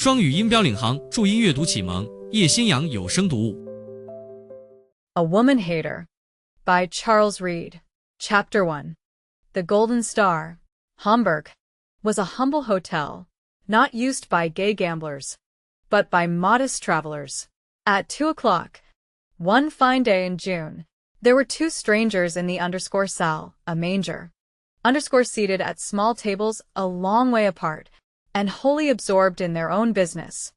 双语音标领航，注音阅读启蒙，叶兴阳有声读物。A Woman Hater by Charles Reed. Chapter 1. The Golden Star, Hamburg, was a humble hotel, not used by gay gamblers, but by modest travelers. At 2 o'clock, one fine day in June, there were two strangers in the saal, a manger, seated at small tables a long way apart, and wholly absorbed in their own business.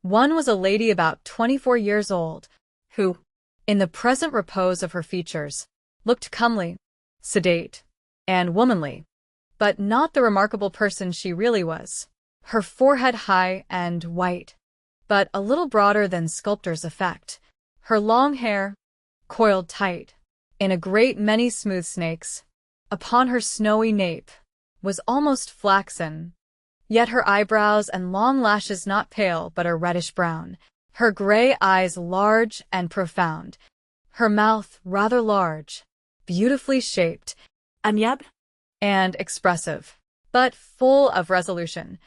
One was a lady about 24 years old, who, in the present repose of her features, looked comely, sedate, and womanly, but not the remarkable person she really was. Her forehead high and white, but a little broader than sculptor's effect, her long hair, coiled tight, in a great many smooth snakes, upon her snowy nape, was almost flaxen, yet her eyebrows and long lashes not pale but a reddish-brown, her grey eyes large and profound, her mouth rather large, beautifully shaped, and expressive, but full of resolution,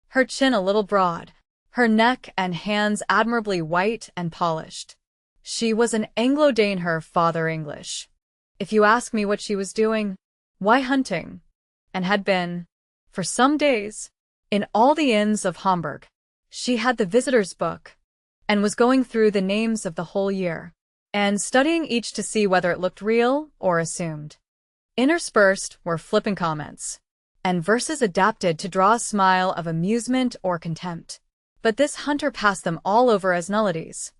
her chin a little broad, her neck and hands admirably white and polished. She was an Anglo-Dane, her father English. If you ask me what she was doing, why hunting, and had been, for some days, in all the inns of Hamburg. She had the visitor's book, and was going through the names of the whole year, and studying each to see whether it looked real or assumed. Interspersed were flippant comments, and verses adapted to draw a smile of amusement or contempt. But this hunter passed them all over as nullities.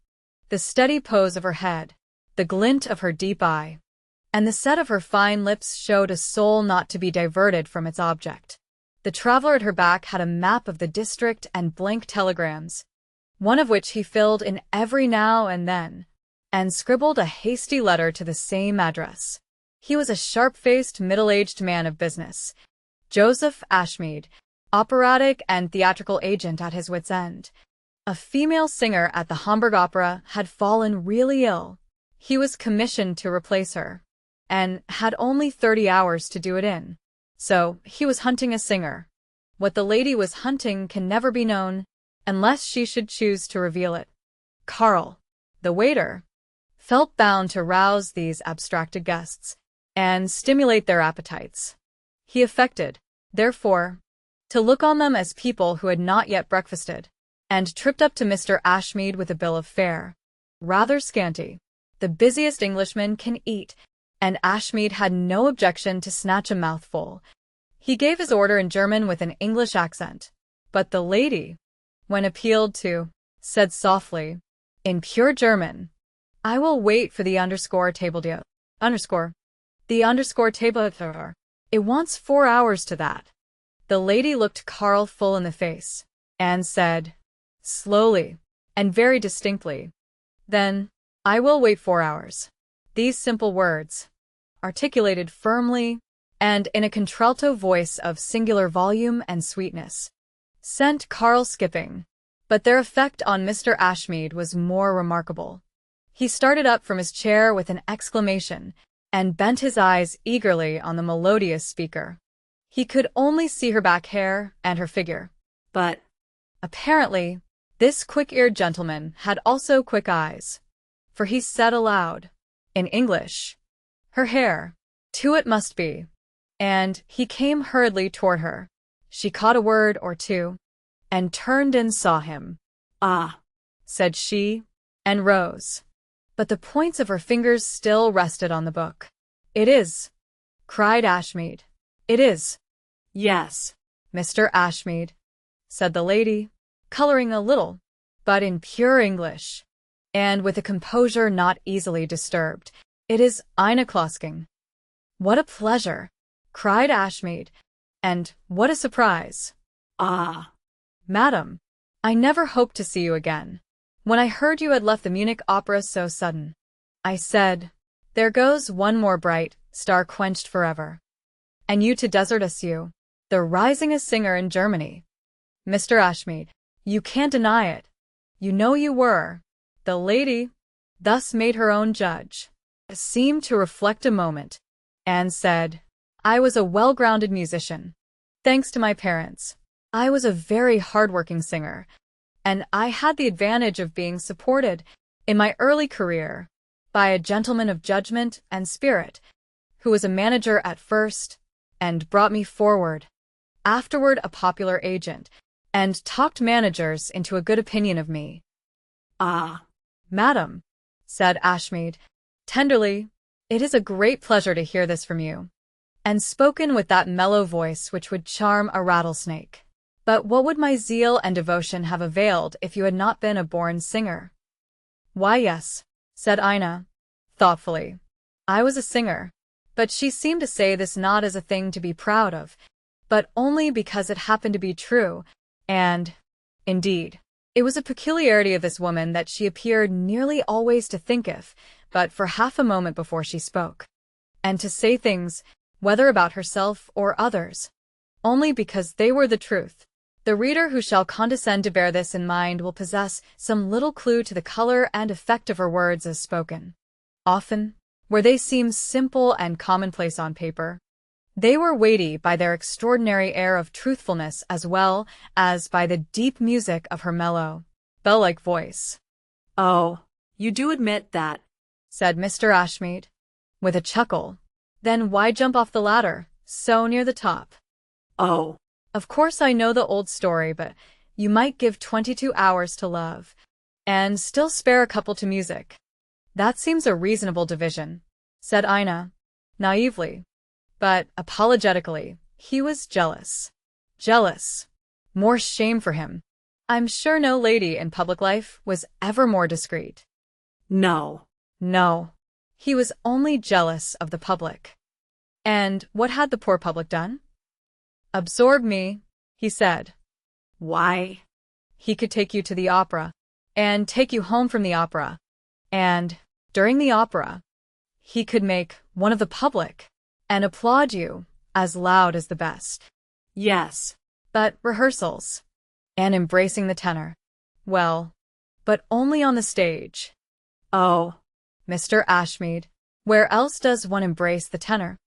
The steady pose of her head, the glint of her deep eye, and the set of her fine lips showed a soul not to be diverted from its object. The traveler at her back had a map of the district and blank telegrams, one of which he filled in every now and then, and scribbled a hasty letter to the same address. He was a sharp-faced, middle-aged man of business, Joseph Ashmead, operatic and theatrical agent at his wits' end. A female singer at the Hamburg Opera had fallen really ill. He was commissioned to replace her, and had only 30 hours to do it in. So, he was hunting a singer. What the lady was hunting can never be known, unless she should choose to reveal it. Karl, the waiter, felt bound to rouse these abstracted guests, and stimulate their appetites. He affected, therefore, to look on them as people who had not yet breakfasted, and tripped up to Mr. Ashmead with a bill of fare, rather scanty. The busiest Englishman can eat, and Ashmead had no objection to snatch a mouthful. He gave his order in German with an English accent, but the lady, when appealed to, said softly, in pure German, "I will wait for the table d'hôte. The table d'hôte. It wants 4 hours to that." The lady looked Karl full in the face, and said, slowly, and very distinctly, "Then, I will wait 4 hours." These simple words, articulated firmly, and in a contralto voice of singular volume and sweetness, sent Karl skipping, but their effect on Mr. Ashmead was more remarkable. He started up from his chair with an exclamation, and bent his eyes eagerly on the melodious speaker. He could only see her back hair and her figure, but, apparently, this quick-eared gentleman had also quick eyes, for he said aloud, in English, "Her hair, too, it must be," and he came hurriedly toward her. She caught a word or two, and turned and saw him. "Ah," said she, and rose. But the points of her fingers still rested on the book. "It is," cried Ashmead. "It is." "Yes, Mr. Ashmead," said the lady, coloring a little, but in pure English, and with a composure not easily disturbed. "It is eine Klosking." "What a pleasure!" cried Ashmead, "and what a surprise!" "Ah, madam, I never hoped to see you again. When I heard you had left the Munich Opera so sudden, I said, 'There goes one more bright star quenched forever.' And you to desert us, you, the risingest singer in Germany. Mr. Ashmead, you can't deny it. You know you were." The lady, thus made her own judge, seemed to reflect a moment, and said, "I was a well-grounded musician, thanks to my parents. I was a very hard-working singer, and I had the advantage of being supported in my early career by a gentleman of judgment and spirit, who was a manager at first and brought me forward, afterward a popular agent, and talked managers into a good opinion of me. Ah, Madam, said Ashmead, tenderly, it is a great pleasure to hear this from you, and spoken with that mellow voice which would charm a rattlesnake. But what would my zeal and devotion have availed if you had not been a born singer? Why, yes, said Ina, thoughtfully. I was a singer, but she seemed to say this not as a thing to be proud of, but only because it happened to be true, and, indeed, it was a peculiarity of this woman that she appeared nearly always to think of, but for half a moment before she spoke, and to say things, whether about herself or others, only because they were the truth. The reader who shall condescend to bear this in mind will possess some little clue to the color and effect of her words as spoken. Often, where they seem simple and commonplace on paper, they were weighty by their extraordinary air of truthfulness as well as by the deep music of her mellow, bell-like voice. oh, you do admit that, Said Mr. Ashmead, with a chuckle. Then why jump off the ladder, so near the top? oh, Of course I know the old story, but you might give 22 hours to love, and still spare a couple to music. That seems a reasonable division, said Ina, naively. But, apologetically, he was jealous. Jealous. More shame for him. I'm sure no lady in public life was ever more discreet. no, No, he was only jealous of the public. And what had the poor public done? Absorb me, he said. why, He could take you to the opera, and take you home from the opera, and, during the opera, he could make one of the public, and applaud you as loud as the best. yes, But rehearsals, and embracing the tenor, well, but only on the stage. oh, Mr. Ashmead, where else does one embrace the tenor?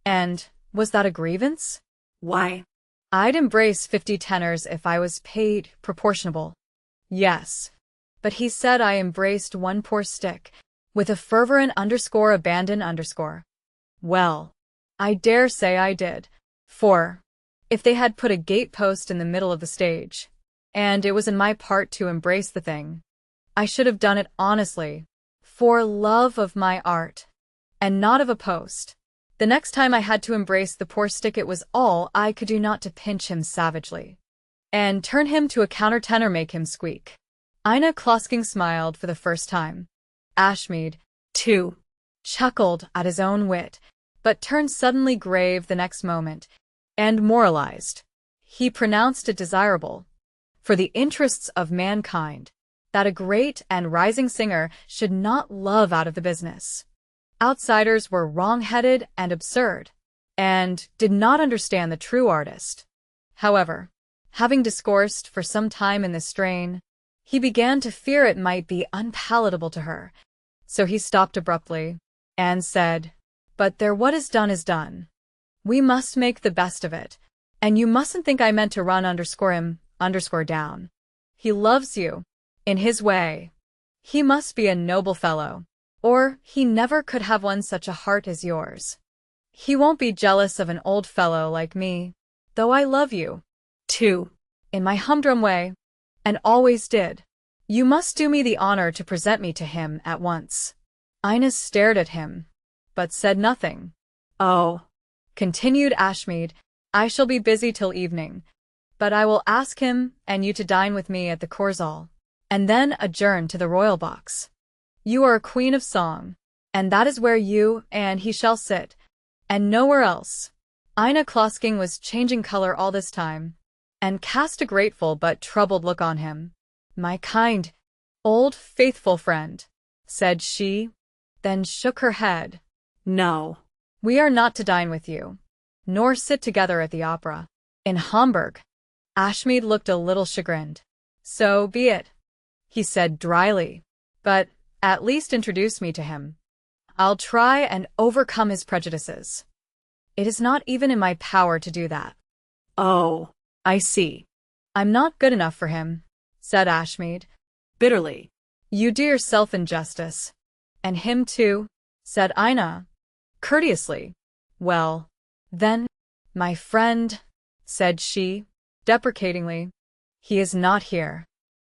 And was that a grievance? why, I'd embrace 50 tenors if I was paid proportionable. Yes, but he said I embraced one poor stick, with a fervor and abandon. Well, I dare say I did, for, if they had put a gate-post in the middle of the stage, and it was in my part to embrace the thing, I should have done it honestly, for love of my art, and not of a post. The next time I had to embrace the poor stick it was all I could do not to pinch him savagely, and turn him to a countertenor make him squeak. Ina Klosking smiled for the first time. Ashmead, too, chuckled at his own wit, but turned suddenly grave the next moment, and moralized. He pronounced it desirable, for the interests of mankind, that a great and rising singer should not love out of the business. Outsiders were wrong-headed and absurd, and did not understand the true artist. However, having discoursed for some time in this strain, he began to fear it might be unpalatable to her, so he stopped abruptly, and said, But there, what is done. We must make the best of it, and you mustn't think I meant to run him down. He loves you, in his way. He must be a noble fellow, or he never could have won such a heart as yours. He won't be jealous of an old fellow like me, though I love you, too, in my humdrum way, and always did. You must do me the honor to present me to him at once. Ina stared at him, but said nothing. oh, Continued Ashmead, I shall be busy till evening, but I will ask him and you to dine with me at the Kursaal, and then adjourn to the royal box. You are a queen of song, and that is where you and he shall sit, and nowhere else. Ina Klosking was changing color all this time, and cast a grateful but troubled look on him. My kind, old, faithful friend, said she, then shook her head. no, We are not to dine with you, nor sit together at the opera. In Hamburg. Ashmead looked a little chagrined. So be it, he said dryly, but at least introduce me to him. I'll try and overcome his prejudices. It is not even in my power to do that. oh, I see. I'm not good enough for him, said Ashmead. Bitterly. You do yourself injustice. And him too, said Ina, courteously. Well, then, my friend, said she, deprecatingly, he is not here.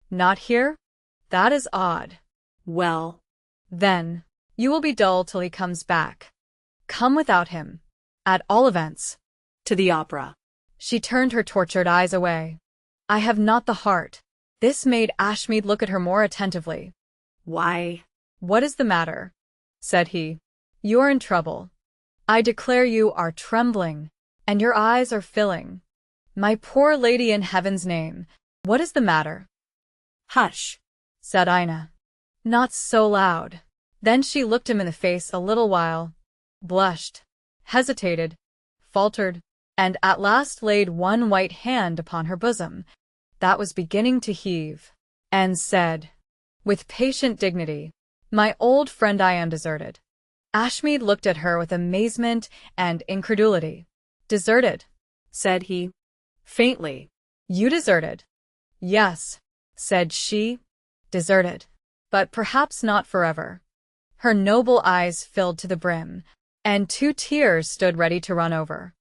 Not here? That is odd. Well, then, you will be dull till he comes back. Come without him, at all events. to the opera. She turned her tortured eyes away. I have not the heart. This made Ashmead look at her more attentively. Why? What is the matter? Said he. You are in trouble. I declare you are trembling, and your eyes are filling. My poor lady, in heaven's name, what is the matter? Hush, Said Ina. Not so loud. Then she looked him in the face a little while, blushed, hesitated, faltered, and at last laid one white hand upon her bosom, that was beginning to heave, and said, with patient dignity, My old friend, I am deserted. Ashmead looked at her with amazement and incredulity. Deserted? Said he, faintly. You deserted? Yes, said she, deserted. But perhaps not forever. Her noble eyes filled to the brim, and 2 tears stood ready to run over.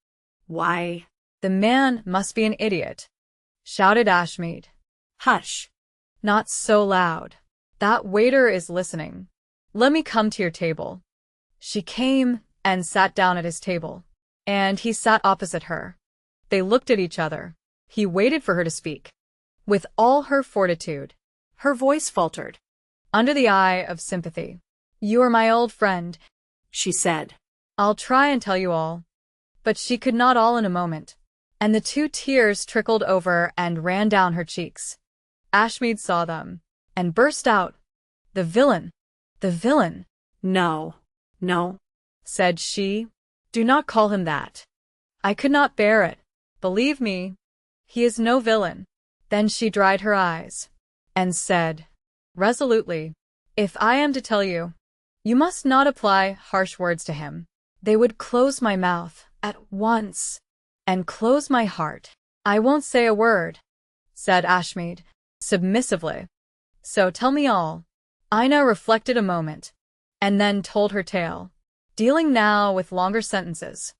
Why? The man must be an idiot, shouted Ashmead. Hush. Not so loud. That waiter is listening. Let me come to your table. She came and sat down at his table, and he sat opposite her. They looked at each other. He waited for her to speak. With all her fortitude, Her voice faltered. under the eye of sympathy. You are my old friend, She said. I'll try and tell you all. But she could not all in a moment, and the 2 tears trickled over and ran down her cheeks. Ashmead saw them, and burst out, The villain! The villain! No, no, Said she. Do not call him that. I could not bear it. Believe me, he is no villain. Then she dried her eyes, and said, resolutely, If I am to tell you, you must not apply harsh words to him. They would close my mouth at once, and close my heart. I won't say a word, said Ashmead, submissively. So tell me all. Ina reflected a moment, and then told her tale, dealing now with longer sentences.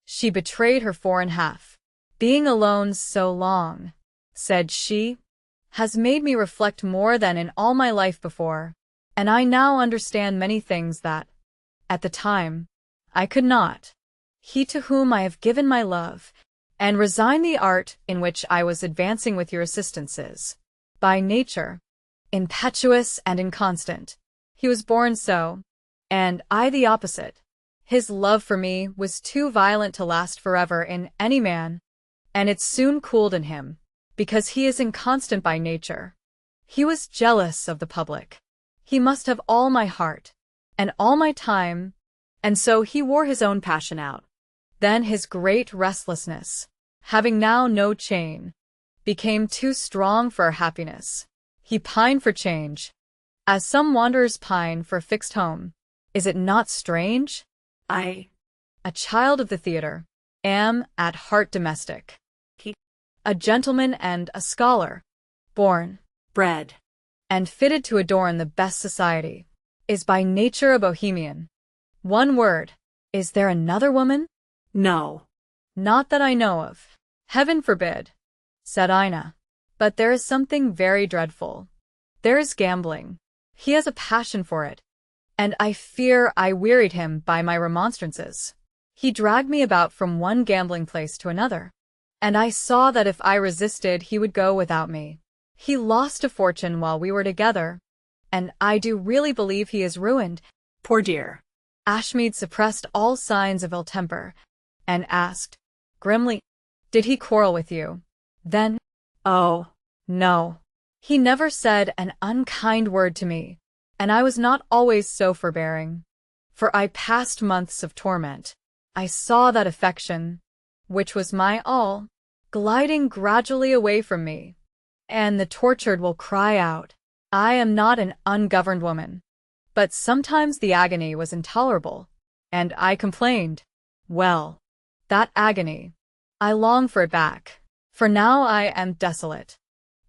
She betrayed her foreign half. Being alone so long, said she, has made me reflect more than in all my life before, and I now understand many things that, at the time, I could not. He to whom I have given my love, and resigned the art in which I was advancing with your assistance is, by nature, impetuous and inconstant. He was born so, and I the opposite. His love for me was too violent to last forever in any man, and it soon cooled in him, because he is inconstant by nature. He was jealous of the public. He must have all my heart, and all my time, and so he wore his own passion out. Then his great restlessness, having now no chain, became too strong for happiness. He pined for change, as some wanderers pine for a fixed home. Is it not strange? I, A child of the theatre, am at heart domestic. He, a gentleman and a scholar, born, bred, and fitted to adorn the best society, is by nature a bohemian. One word, is there another woman? no, Not that I know of. Heaven forbid, said Ina. But there is something very dreadful. There is gambling. He has a passion for it, and I fear I wearied him by my remonstrances. He dragged me about from one gambling place to another, and I saw that if I resisted he would go without me. He lost a fortune while we were together, and I do really believe he is ruined. poor dear. Ashmead suppressed all signs of ill temper, and asked, grimly, Did he quarrel with you? Then, Oh, no. He never said an unkind word to me, and I was not always so forbearing. For I passed months of torment. I saw that affection, which was my all, gliding gradually away from me. And the tortured will cry out, I am not an ungoverned woman. But sometimes the agony was intolerable, and I complained. Well, that agony, I long for it back, for now I am desolate.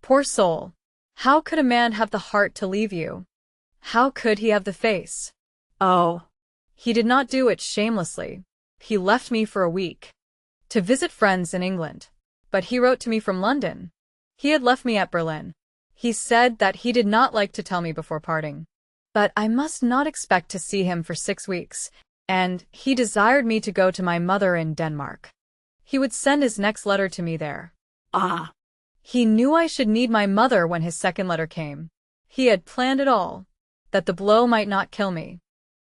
Poor soul, How could a man have the heart to leave you? How could he have the face? Oh. He did not do it shamelessly. He left me for a week to visit friends in England. But he wrote to me from London. He had left me at Berlin. He said that he did not like to tell me before parting. But I must not expect to see him for 6 weeks, and he desired me to go to my mother in Denmark. He would send his next letter to me there. Ah. He knew I should need my mother when his second letter came. He had planned it all, that the blow might not kill me.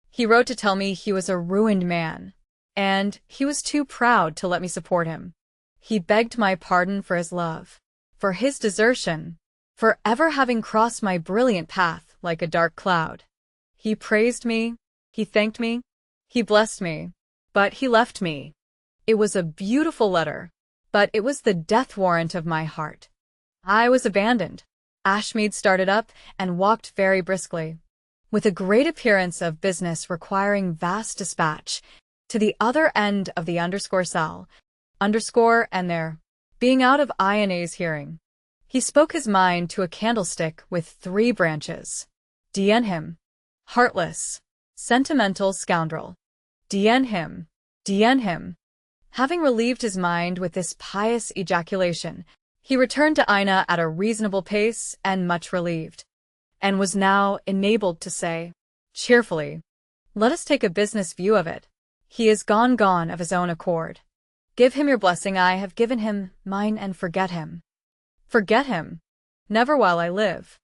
He wrote to tell me he was a ruined man, and he was too proud to let me support him. He begged my pardon for his love, for his desertion, for ever having crossed my brilliant path like a dark cloud. He praised me, he thanked me, he blessed me, but he left me. It was a beautiful letter, but it was the death warrant of my heart. I was abandoned. Ashmead started up and walked very briskly, with a great appearance of business requiring vast dispatch, to the other end of the underscore cell, underscore and there, being out of Iona's hearing. He spoke his mind to a candlestick with 3 branches. D.N. him. Heartless. Sentimental scoundrel. D.N. him. D.N. him. Having relieved his mind with this pious ejaculation, he returned to Ina at a reasonable pace and much relieved, and was now enabled to say, cheerfully, "Let us take a business view of it. He is gone of his own accord. Give him your blessing. I have given him mine, and forget him." Forget him? Never while I live.